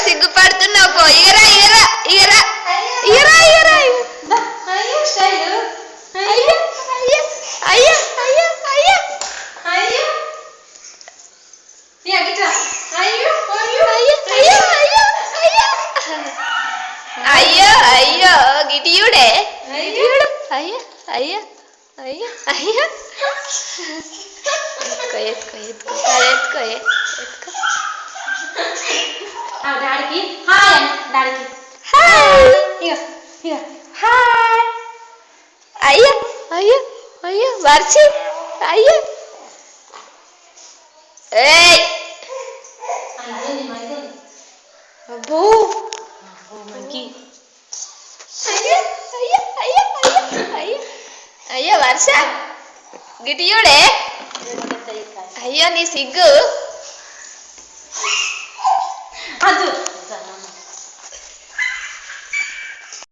సిగ్గుపడుతున్నావు పో ఇగరా ఇగరా ఇగరా ఇగరా ఇగరా అయ్యో స్టైల్ అయ్యో అయ్యో అయ్యో అయ్యో అయ్యో అయ్యో యా గిట్రా అయ్యో అయ్యో అయ్యో అయ్యో అయ్యో అయ్యో అయ్యో గిటియుడే అయ్యో అయ్యో అయ్యో అయ్యో అయ్యో ఎత్తుకో ఎత్తుకో ఎత్తుకో ఎత్తుకో ఎత్తుకో డాడీకి హాయ్ డాడీకి హాయ్ ఇగో ఇగో హాయ్ అయ్యో అయ్యో అయ్యో వర్షి అయ్యో ఏయ్ అబ్బో మంకీ అయ్యో అయ్యో అయ్యో అయ్యో అయ్యో అయ్యో వర్ష గిటియుడే అయ్యో నీ సిగ్గు అదు